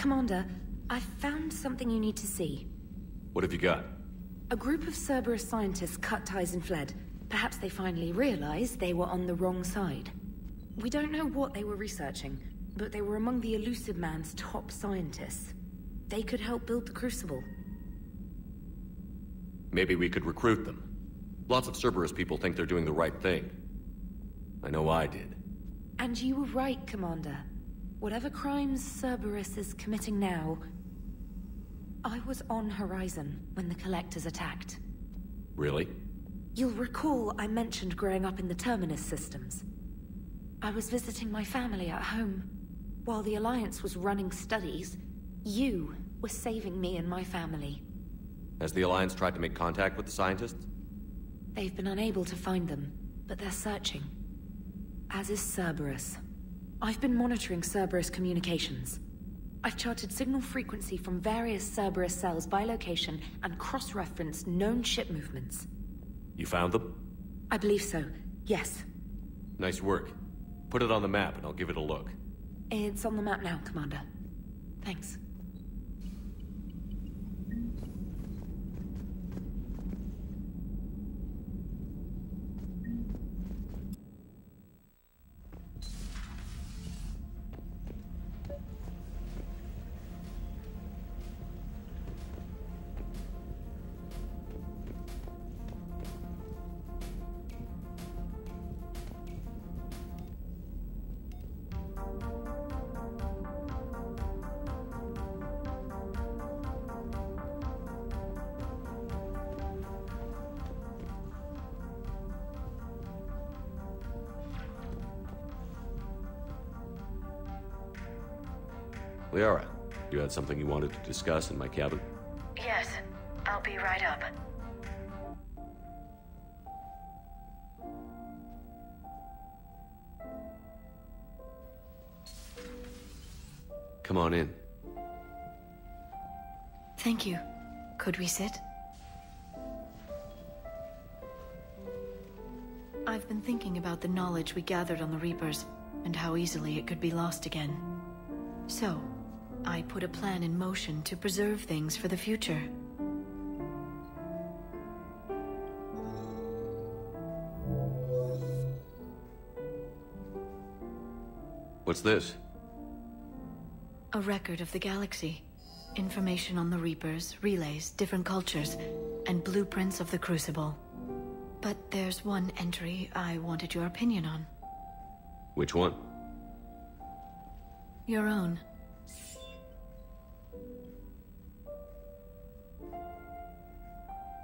Commander, I found something you need to see. What have you got? A group of Cerberus scientists cut ties and fled. Perhaps they finally realized they were on the wrong side. We don't know what they were researching, but they were among the Elusive Man's top scientists. They could help build the Crucible. Maybe we could recruit them. Lots of Cerberus people think they're doing the right thing. I know I did. And you were right, Commander. Whatever crimes Cerberus is committing now... I was on Horizon when the Collectors attacked. Really? You'll recall I mentioned growing up in the Terminus systems. I was visiting my family at home. While the Alliance was running studies, you were saving me and my family. Has the Alliance tried to make contact with the scientists? They've been unable to find them, but they're searching. As is Cerberus. I've been monitoring Cerberus communications. I've charted signal frequency from various Cerberus cells by location and cross-referenced known ship movements. You found them? I believe so, yes. Nice work. Put it on the map and I'll give it a look. It's on the map now, Commander. Thanks. Liara, you had something you wanted to discuss in my cabin? Yes, I'll be right up. Come on in. Thank you. Could we sit? I've been thinking about the knowledge we gathered on the Reapers, and how easily it could be lost again. So, I put a plan in motion to preserve things for the future. What's this? A record of the galaxy. Information on the Reapers, relays, different cultures, and blueprints of the Crucible. But there's one entry I wanted your opinion on. Which one? Your own.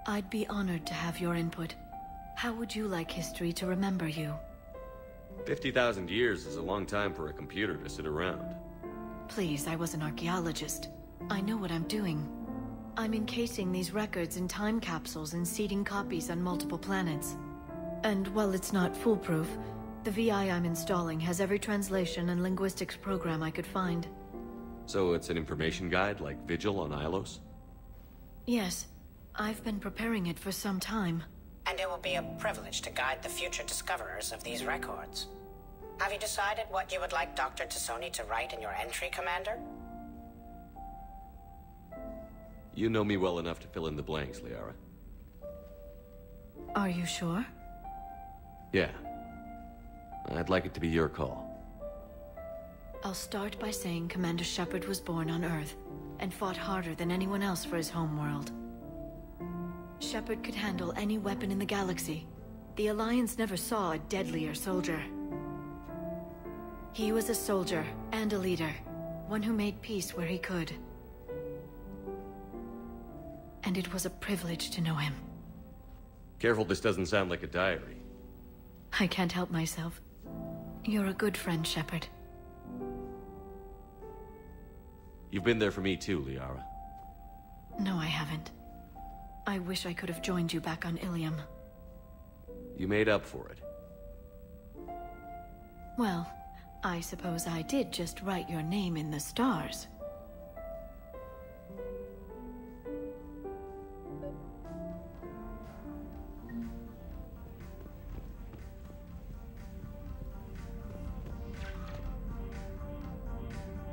I'd be honored to have your input. How would you like history to remember you? 50,000 years is a long time for a computer to sit around. Please, I was an archaeologist. I know what I'm doing. I'm encasing these records in time capsules and seeding copies on multiple planets. And while it's not foolproof, the VI I'm installing has every translation and linguistics program I could find. So it's an information guide like Vigil on Ilos? Yes. I've been preparing it for some time. And it will be a privilege to guide the future discoverers of these records. Have you decided what you would like Dr. T'Soni to write in your entry, Commander? You know me well enough to fill in the blanks, Liara. Are you sure? Yeah. I'd like it to be your call. I'll start by saying Commander Shepard was born on Earth, and fought harder than anyone else for his homeworld. Shepard could handle any weapon in the galaxy. The Alliance never saw a deadlier soldier. He was a soldier and a leader, one who made peace where he could. And it was a privilege to know him. Careful this doesn't sound like a diary. I can't help myself. You're a good friend, Shepard. You've been there for me too, Liara. No, I haven't. I wish I could have joined you back on Ilium. You made up for it. Well, I suppose I did just write your name in the stars.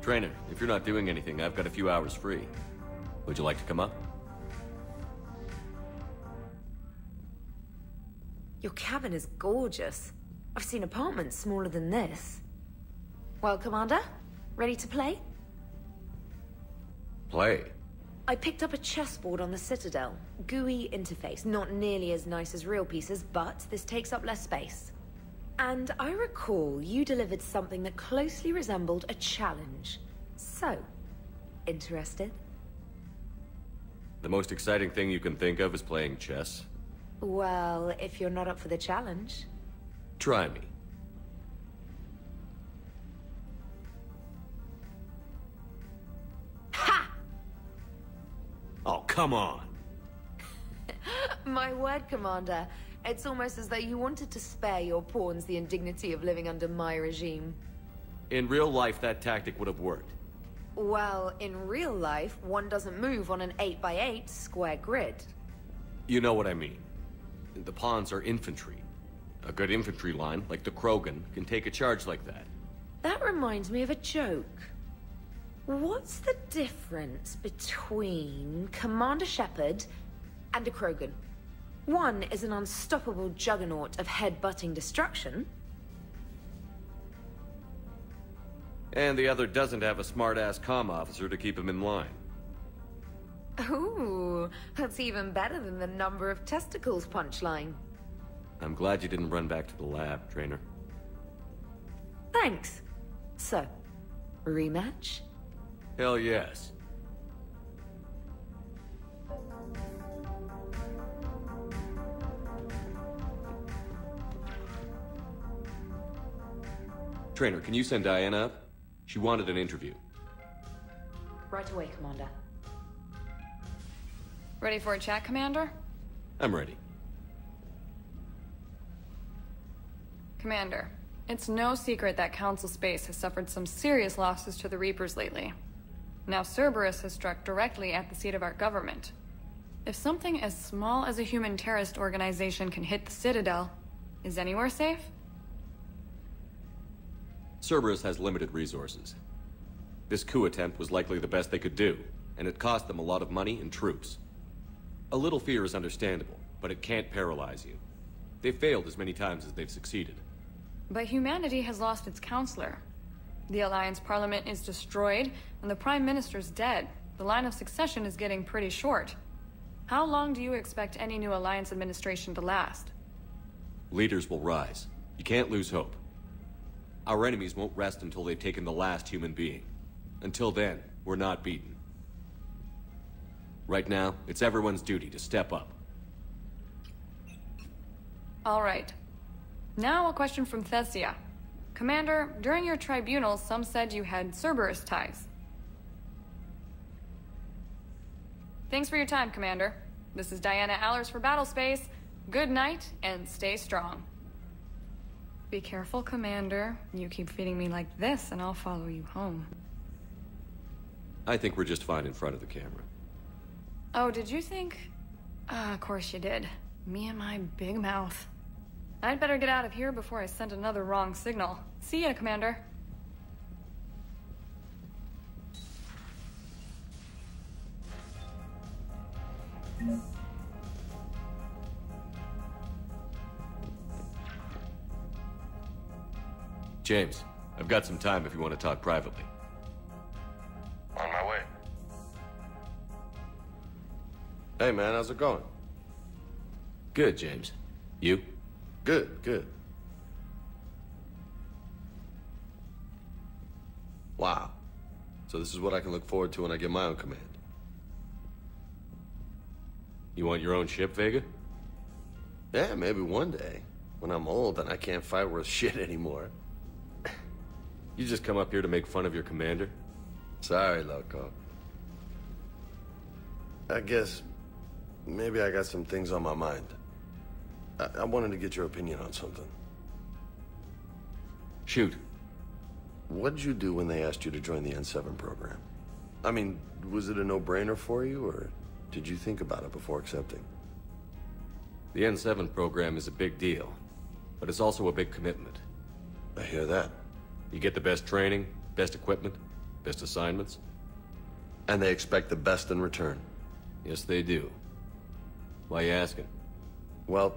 Trainer, if you're not doing anything, I've got a few hours free. Would you like to come up? Your cabin is gorgeous. I've seen apartments smaller than this. Well, Commander, ready to play? Play? I picked up a chessboard on the Citadel. GUI interface, not nearly as nice as real pieces, but this takes up less space. And I recall you delivered something that closely resembled a challenge. So, interested? The most exciting thing you can think of is playing chess? Well, if you're not up for the challenge. Try me. Ha! Oh, come on! My word, Commander. It's almost as though you wanted to spare your pawns the indignity of living under my regime. In real life, that tactic would have worked. Well, in real life, one doesn't move on an 8x8 square grid. You know what I mean. The pawns are infantry. A good infantry line, like the Krogan, can take a charge like that. That reminds me of a joke. What's the difference between Commander Shepard and a Krogan? One is an unstoppable juggernaut of head-butting destruction. And the other doesn't have a smart-ass comm officer to keep him in line. Ooh, that's even better than the number of testicles punchline. I'm glad you didn't run back to the lab, Trainer. Thanks. So, rematch? Hell yes. Trainer, can you send Diana up? She wanted an interview. Right away, Commander. Ready for a chat, Commander? I'm ready. Commander, it's no secret that Council Space has suffered some serious losses to the Reapers lately. Now Cerberus has struck directly at the seat of our government. If something as small as a human terrorist organization can hit the Citadel, is anywhere safe? Cerberus has limited resources. This coup attempt was likely the best they could do, and it cost them a lot of money and troops. A little fear is understandable, but it can't paralyze you. They've failed as many times as they've succeeded. But humanity has lost its counselor. The Alliance Parliament is destroyed, and the Prime Minister's dead. The line of succession is getting pretty short. How long do you expect any new Alliance administration to last? Leaders will rise. You can't lose hope. Our enemies won't rest until they've taken the last human being. Until then, we're not beaten. Right now, it's everyone's duty to step up. All right. Now a question from Thessia. Commander, during your tribunal, some said you had Cerberus ties. Thanks for your time, Commander. This is Diana Allers for Battlespace. Good night, and stay strong. Be careful, Commander. You keep feeding me like this, and I'll follow you home. I think we're just fine in front of the camera. Oh, did you think? Of course you did. Me and my big mouth. I'd better get out of here before I send another wrong signal. See ya, Commander. James, I've got some time if you want to talk privately. On my way. Hey man, how's it going? Good, James. You? Good, good. Wow. So this is what I can look forward to when I get my own command. You want your own ship, Vega? Yeah, maybe one day. When I'm old and I can't fight worth shit anymore. You just come up here to make fun of your commander? Sorry, loco. I guess maybe I got some things on my mind. I wanted to get your opinion on something. Shoot. What'd you do when they asked you to join the N7 program? I mean, was it a no-brainer for you, or did you think about it before accepting? The N7 program is a big deal, but it's also a big commitment. I hear that. You get the best training, best equipment, best assignments. And they expect the best in return. Yes, they do. Why you asking? Well,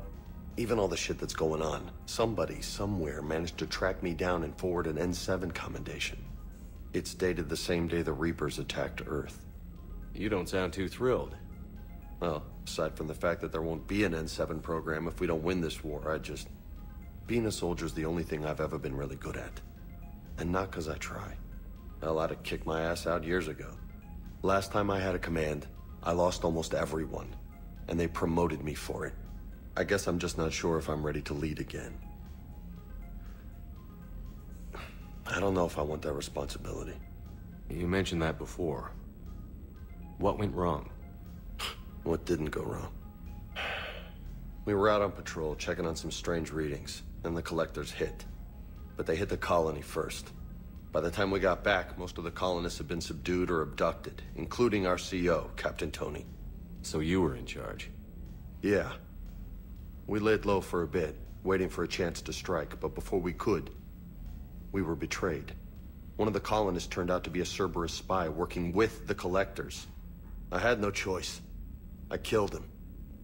even all the shit that's going on, somebody, somewhere, managed to track me down and forward an N7 commendation. It's dated the same day the Reapers attacked Earth. You don't sound too thrilled. Well, aside from the fact that there won't be an N7 program if we don't win this war, being a soldier's the only thing I've ever been really good at. And not because I try. Hell, I'd have kicked my ass out years ago. Last time I had a command, I lost almost everyone. And they promoted me for it. I guess I'm just not sure if I'm ready to lead again. I don't know if I want that responsibility. You mentioned that before. What went wrong? What didn't go wrong? We were out on patrol, checking on some strange readings, and the collectors hit. But they hit the colony first. By the time we got back, most of the colonists had been subdued or abducted, including our CO, Captain Tony. So you were in charge? Yeah. We laid low for a bit, waiting for a chance to strike, but before we could, we were betrayed. One of the colonists turned out to be a Cerberus spy working with the collectors. I had no choice. I killed him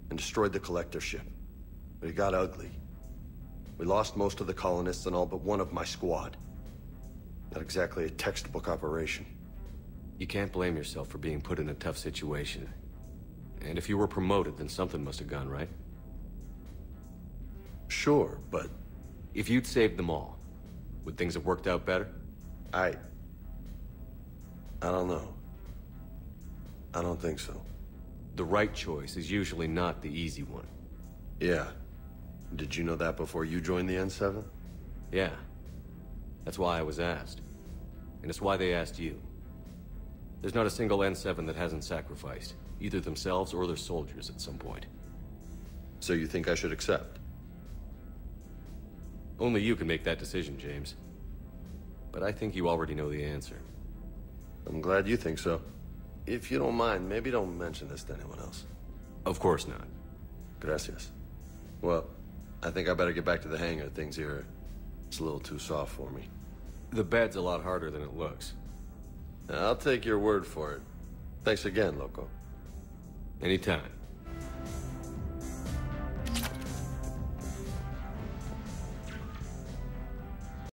and destroyed the collector ship. But it got ugly. We lost most of the colonists and all but one of my squad. Not exactly a textbook operation. You can't blame yourself for being put in a tough situation. And if you were promoted, then something must have gone right. Sure, but... If you'd saved them all, would things have worked out better? I don't know. I don't think so. The right choice is usually not the easy one. Yeah. Did you know that before you joined the N7? Yeah. That's why I was asked. And it's why they asked you. There's not a single N7 that hasn't sacrificed, either themselves or their soldiers at some point. So you think I should accept? Only you can make that decision, James. But I think you already know the answer. I'm glad you think so. If you don't mind, maybe don't mention this to anyone else. Of course not. Gracias. Well, I think I better get back to the hangar. Things here, it's a little too soft for me. The bed's a lot harder than it looks. I'll take your word for it. Thanks again, Loco. Anytime.